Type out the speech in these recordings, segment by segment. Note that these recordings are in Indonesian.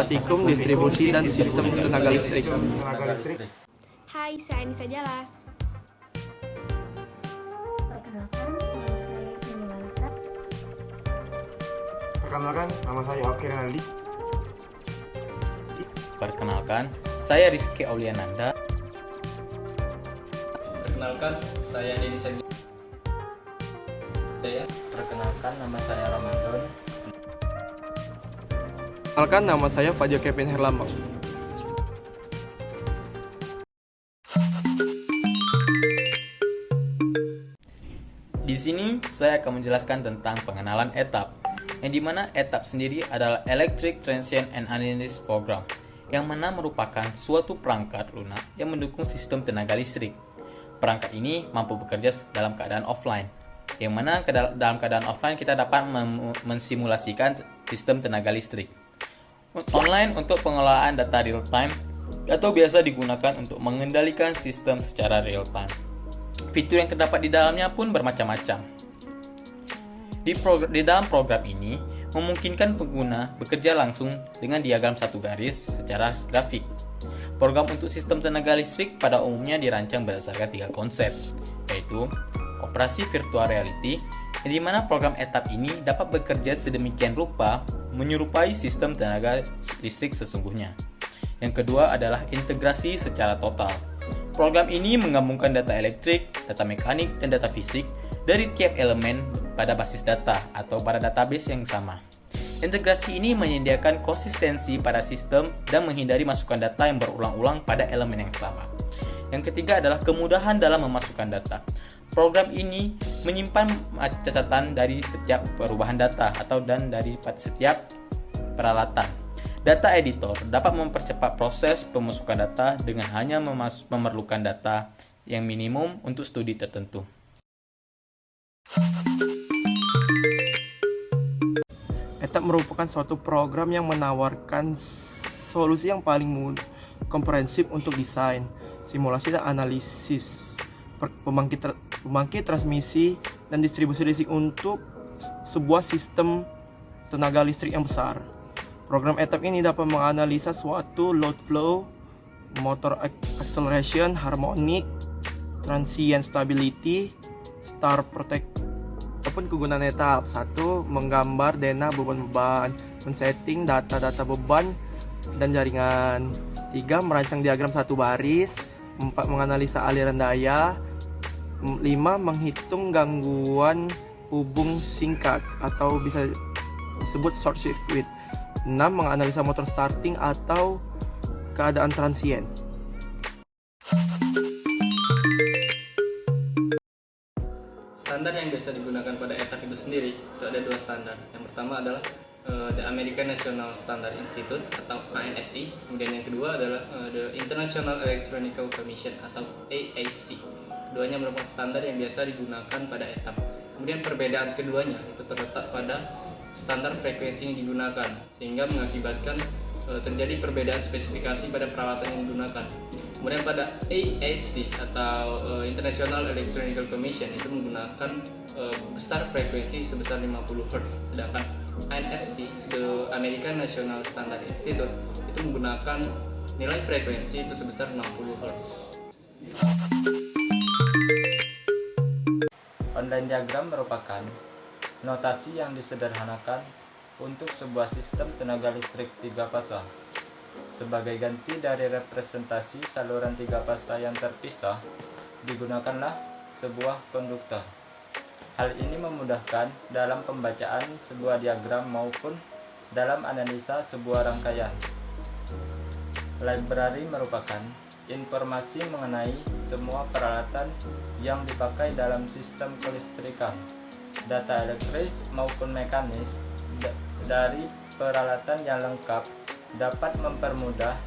Praktikum Distribusi dan Sistem Tenaga Listrik. Hai, saya Anissa Jala. Perkenalkan, nama saya Oki Renaldi. Perkenalkan, saya Rizky Auliananda. Perkenalkan, saya Denny Sanjaya. Perkenalkan, nama saya Ramadan. Perkenalkan, nama saya Fajar Kevin Herlambang. Di sini saya akan menjelaskan tentang pengenalan etap, yang dimana etap sendiri adalah Electric Transient and Analysis Program, yang mana merupakan suatu perangkat lunak yang mendukung sistem tenaga listrik. Perangkat ini mampu bekerja dalam keadaan offline, yang mana dalam keadaan offline kita dapat mensimulasikan sistem tenaga listrik. Online untuk pengelolaan data real time atau biasa digunakan untuk mengendalikan sistem secara real time. Fitur yang terdapat di dalamnya pun bermacam-macam. Di dalam program ini memungkinkan pengguna bekerja langsung dengan diagram satu garis secara grafik. Program untuk sistem tenaga listrik pada umumnya dirancang berdasarkan 3 konsep, yaitu operasi virtual reality, di mana program etap ini dapat bekerja sedemikian rupa menyerupai sistem tenaga listrik sesungguhnya. Yang kedua adalah integrasi secara total. Program ini menggabungkan data elektrik, data mekanik, dan data fisik dari tiap elemen pada basis data atau pada database yang sama. Integrasi ini menyediakan konsistensi pada sistem dan menghindari masukan data yang berulang-ulang pada elemen yang sama. Yang ketiga adalah kemudahan dalam memasukkan data. Program ini menyimpan catatan dari setiap perubahan data dan dari setiap peralatan. Data editor dapat mempercepat proses pemasukan data dengan hanya memerlukan data yang minimum untuk studi tertentu. Etap merupakan suatu program yang menawarkan solusi yang paling komprehensif untuk desain, simulasi dan analisis pembangkit transmisi dan distribusi listrik untuk sebuah sistem tenaga listrik yang besar. Program etap ini dapat menganalisa suatu load flow, motor acceleration, harmonic, transient stability, star protect. Ataupun kegunaan etap 1. Menggambar dena beban-beban, men-setting data-data beban dan jaringan. 3. Merancang diagram satu baris. 4. Menganalisa aliran daya. 5. Menghitung gangguan hubung singkat atau bisa disebut short circuit. 6. Menganalisa motor starting atau keadaan transient. Standar yang biasa digunakan pada etap itu sendiri itu ada 2 standar. Yang pertama adalah the American National Standard Institute atau ANSI. Kemudian yang kedua adalah the International Electronical Commission atau AAC. Keduanya merupakan standar yang biasa digunakan pada etap. Kemudian perbedaan keduanya itu terletak pada standar frekuensi yang digunakan, sehingga mengakibatkan terjadi perbedaan spesifikasi pada peralatan yang digunakan. Kemudian pada AAC atau International Electronical Commission itu menggunakan besar frekuensi sebesar 50 Hz, sedangkan ANSI, the American National Standard Institute, itu menggunakan nilai frekuensi itu sebesar 60 Hz. Online diagram merupakan notasi yang disederhanakan untuk sebuah sistem tenaga listrik 3 fasa. Sebagai ganti dari representasi saluran 3 fasa yang terpisah, digunakanlah sebuah konduktor. Hal ini memudahkan dalam pembacaan sebuah diagram maupun dalam analisa sebuah rangkaian. Library merupakan informasi mengenai semua peralatan yang dipakai dalam sistem kelistrikan, data elektris maupun mekanis dari peralatan yang lengkap dapat mempermudah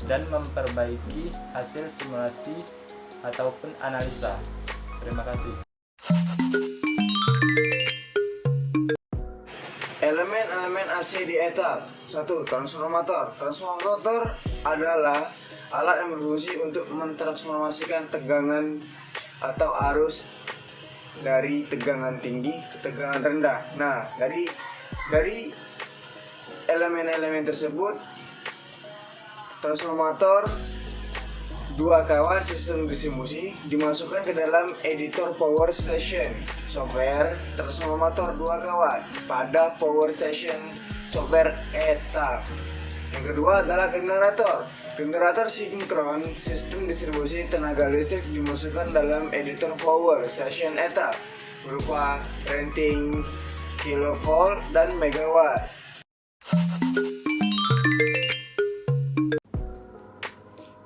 dan memperbaiki hasil simulasi ataupun analisa. Terima kasih. Elemen-elemen AC di etap. 1. Transformator. Transformator adalah alat yang berfungsi untuk mentransformasikan tegangan atau arus dari tegangan tinggi ke tegangan rendah. Nah, dari elemen-elemen tersebut transformator 2 kawan sistem distribusi dimasukkan ke dalam editor power station software transformator 2 kawan pada power station software etap. Yang kedua adalah generator. Generator sinkron sistem distribusi tenaga listrik dimasukkan dalam editor power station etap berupa rating kilovolt dan megawatt.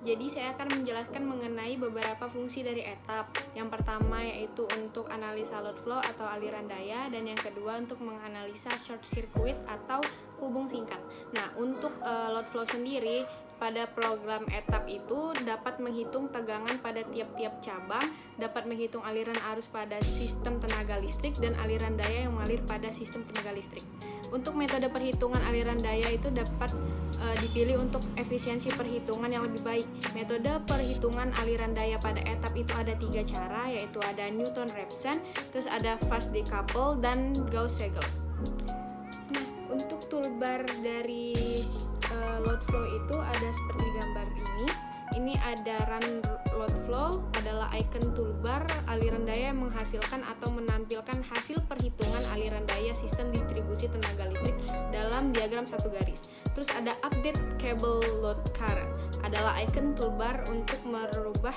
Jadi saya akan menjelaskan mengenai beberapa fungsi dari etap. Yang pertama yaitu untuk analisa load flow atau aliran daya, dan yang kedua untuk menganalisa short circuit atau hubung singkat. Nah, untuk load flow sendiri pada program etap itu dapat menghitung tegangan pada tiap-tiap cabang, dapat menghitung aliran arus pada sistem tenaga listrik dan aliran daya yang mengalir pada sistem tenaga listrik. Untuk metode perhitungan aliran daya itu dapat dipilih untuk efisiensi perhitungan yang lebih baik. Metode perhitungan aliran daya pada etap itu ada 3 cara, yaitu ada Newton-Raphson, terus ada fast decouple, dan Gauss-Seidel. Nah, untuk toolbar dari load flow itu ada seperti gambar ini. Ini ada run load flow, adalah icon toolbar aliran daya yang menghasilkan atau menampilkan hasil perhitungan aliran daya sistem distribusi tenaga listrik dalam diagram satu garis. Terus ada update cable load current, adalah icon toolbar untuk merubah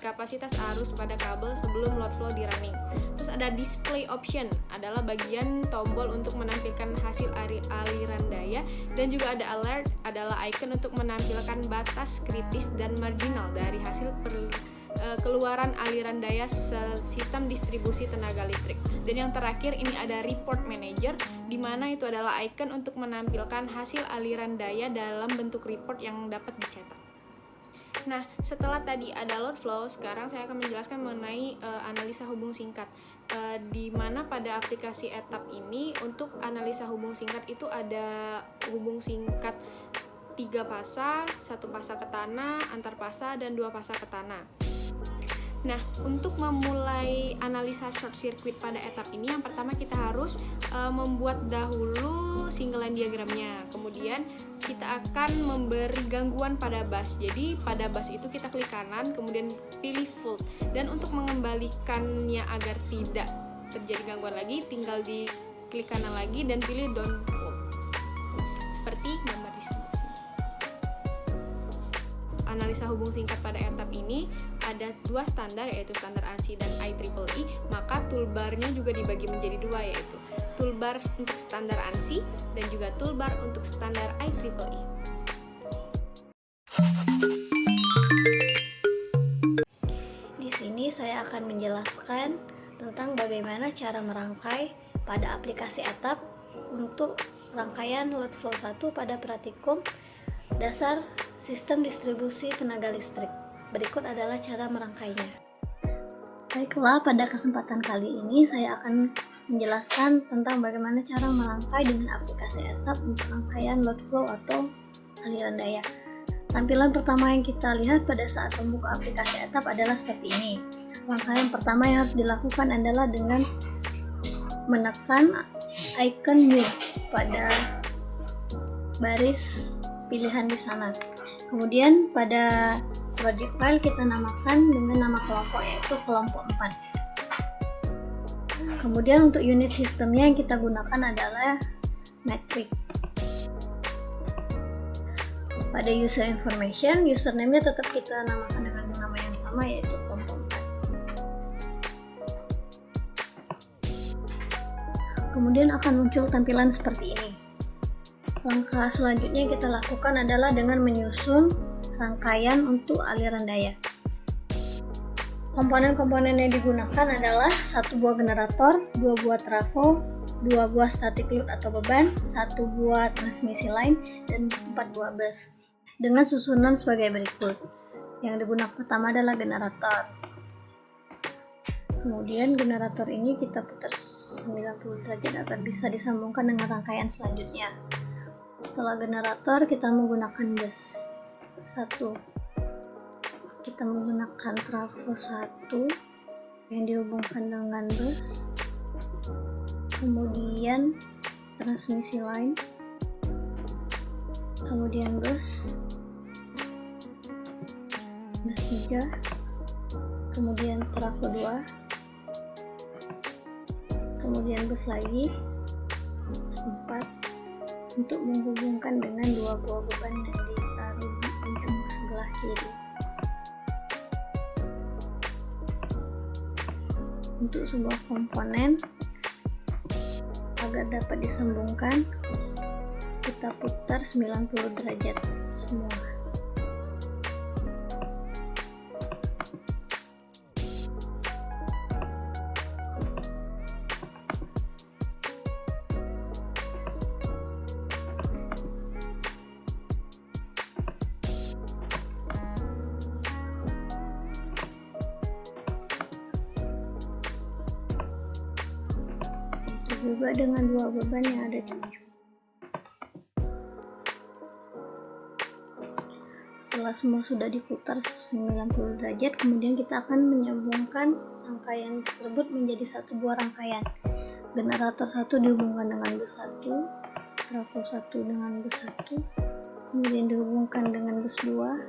kapasitas arus pada kabel sebelum load flow di running. Terus ada display option, adalah bagian tombol untuk menampilkan hasil aliran daya, dan juga ada alert, adalah icon untuk menampilkan batas kritis dan marginal dari hasil keluaran aliran daya sistem distribusi tenaga listrik. Dan yang terakhir ini ada report manager, di mana itu adalah icon untuk menampilkan hasil aliran daya dalam bentuk report yang dapat dicetak. Nah, setelah tadi ada load flow, sekarang saya akan menjelaskan mengenai analisa hubung singkat. Di mana pada aplikasi etap ini untuk analisa hubung singkat itu ada hubung singkat 3 fasa, 1 fasa ke tanah, antar fasa, dan 2 fasa ke tanah. Nah, untuk memulai analisa short circuit pada etap ini, yang pertama kita harus membuat dahulu single line diagramnya. Kemudian kita akan memberi gangguan pada bus. Jadi pada bus itu kita klik kanan, kemudian pilih volt. Dan untuk mengembalikannya agar tidak terjadi gangguan lagi, tinggal di klik kanan lagi dan pilih down volt. Seperti gambar di sini. Analisa hubung singkat pada etap ini ada 2 standar, yaitu standar ANSI dan IEEE. Maka toolbarnya juga dibagi menjadi 2, yaitu toolbar untuk standar ANSI dan juga toolbar untuk standar IEEE. Di sini saya akan menjelaskan tentang bagaimana cara merangkai pada aplikasi etap untuk rangkaian load flow 1 pada praktikum dasar sistem distribusi tenaga listrik. Berikut adalah cara merangkainya. Baiklah, pada kesempatan kali ini saya akan menjelaskan tentang bagaimana cara merangkai dengan aplikasi etap untuk rangkaian load flow atau aliran daya. Tampilan pertama yang kita lihat pada saat membuka aplikasi etap adalah seperti ini. Rangkaian pertama yang harus dilakukan adalah dengan menekan icon new pada baris pilihan di sana. Kemudian pada project file kita namakan dengan nama kelompok, yaitu kelompok 4. Kemudian untuk unit sistemnya yang kita gunakan adalah metric. Pada user information, username-nya tetap kita namakan dengan nama yang sama, yaitu kelompok 4. Kemudian akan muncul tampilan seperti ini. Langkah selanjutnya yang kita lakukan adalah dengan menyusun rangkaian untuk aliran daya. Komponen-komponen yang digunakan adalah 1 buah generator, 2 buah trafo, 2 buah static load atau beban, 1 buah transmisi line, dan 4 buah bus. Dengan susunan sebagai berikut. Yang digunakan pertama adalah generator. Kemudian generator ini kita putar 90 derajat agar bisa disambungkan dengan rangkaian selanjutnya. Setelah generator, kita menggunakan bus 1. Kita menggunakan trafo 1 yang dihubungkan dengan bus. Kemudian transmisi line. Kemudian bus. 3, kemudian trafo 2, kemudian bus lagi, bus 4, untuk menghubungkan dengan dua buah beban yang ditaruh di ujung sebelah kiri. Untuk sebuah komponen agar dapat disambungkan, kita putar 90 derajat semua. Juga dengan dua beban yang ada di ujung. Setelah semua sudah diputar 90 derajat, kemudian kita akan menyambungkan rangkaian tersebut menjadi satu buah rangkaian. Generator 1 dihubungkan dengan bus 1, trafo 1 dengan bus 1, kemudian dihubungkan dengan bus 2,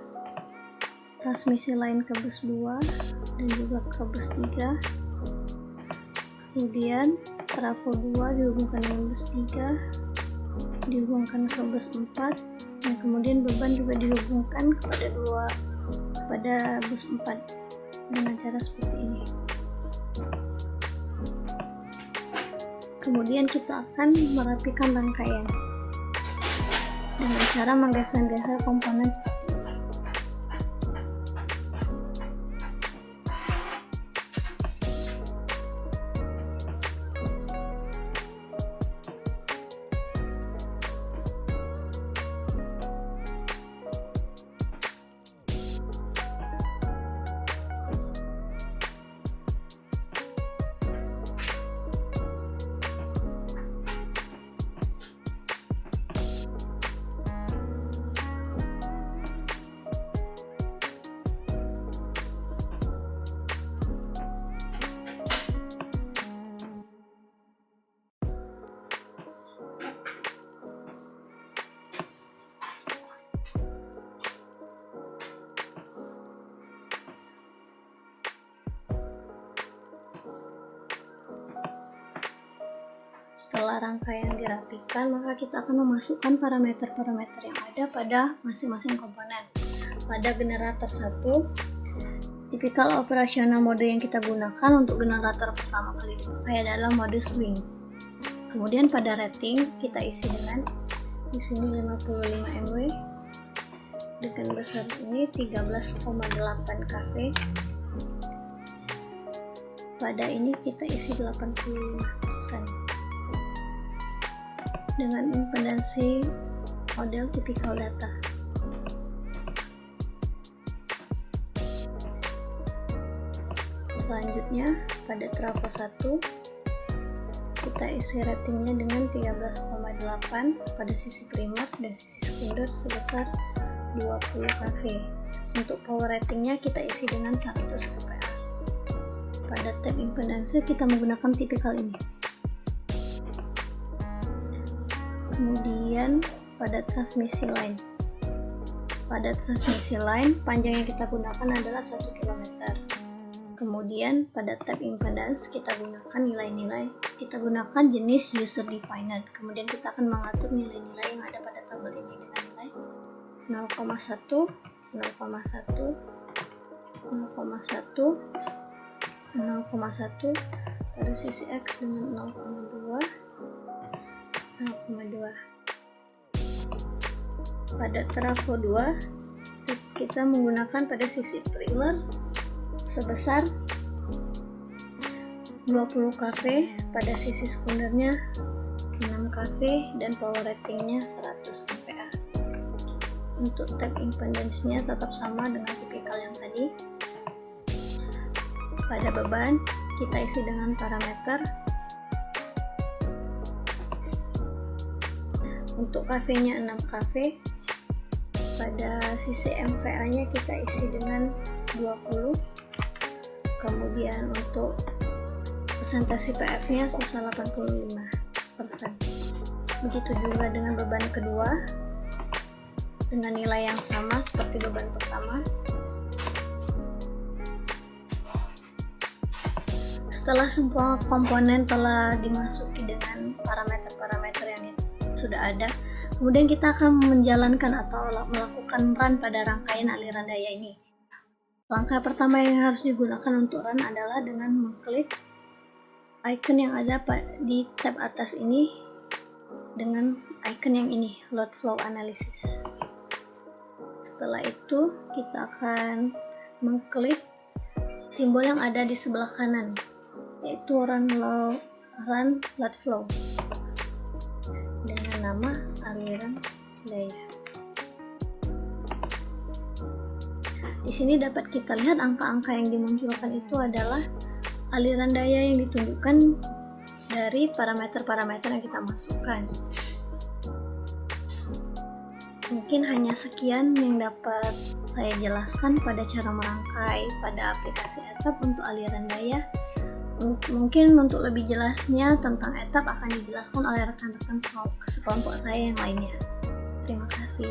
transmisi lain ke bus 2 dan juga ke bus 3. Kemudian trafo 2 dihubungkan dengan bus 3, dihubungkan ke bus 4, dan kemudian beban juga dihubungkan kepada bus 4 dengan cara seperti ini. Kemudian kita akan merapikan rangkaian dengan cara menggeser-geser komponen seperti ini. Setelah rangkaian dirapikan, maka kita akan memasukkan parameter-parameter yang ada pada masing-masing komponen. Pada generator 1, tipikal operasional mode yang kita gunakan untuk generator pertama kali dipakai adalah mode swing. Kemudian pada rating kita isi dengan di sini 55 mW, dengan besar ini 13,8 kV. Pada ini kita isi 85%. Dengan impedansi model tipikal data. Selanjutnya pada trafo 1 kita isi ratingnya dengan 13,8 pada sisi primer dan sisi sekunder sebesar 20 kV. Untuk power ratingnya kita isi dengan 100 kVA. Pada tab impedansi kita menggunakan tipikal ini. Kemudian pada transmisi line. Pada transmisi line, panjang yang kita gunakan adalah 1 km. Kemudian pada tab impedance kita gunakan nilai-nilai. Kita gunakan jenis user defined. Kemudian kita akan mengatur nilai-nilai yang ada pada tabel ini dengan nilai 0,1, 0,1, 0,1, 0,1 pada sisi X dengan 0,2, 0,2. Pada trafo 2 kita menggunakan pada sisi primer sebesar 20 kV, pada sisi sekundernya 6 kV dan power ratingnya 100 kVA. Untuk tab impedance-nya tetap sama dengan tipikal yang tadi. Pada beban kita isi dengan parameter. Untuk kV-nya 6 kV. Pada sisi MVA-nya kita isi dengan 20. Kemudian untuk persentase PF-nya sebesar 85%. Begitu juga dengan beban kedua dengan nilai yang sama seperti beban pertama. Setelah semua komponen telah dimasuki dengan parameter-parameter yang sudah ada, kemudian kita akan menjalankan atau melakukan run pada rangkaian aliran daya ini. Langkah pertama yang harus digunakan untuk run adalah dengan mengklik icon yang ada di tab atas ini dengan icon yang ini, Load Flow Analysis. Setelah itu, kita akan mengklik simbol yang ada di sebelah kanan, yaitu Run Load Flow dengan nama aliran daya. Di sini dapat kita lihat angka-angka yang dimunculkan itu adalah aliran daya yang ditunjukkan dari parameter-parameter yang kita masukkan. Mungkin hanya sekian yang dapat saya jelaskan pada cara merangkai pada aplikasi ETAP untuk aliran daya. Mungkin untuk lebih jelasnya tentang ETAP akan dijelaskan oleh rekan-rekan sekelompok saya yang lainnya. Terima kasih.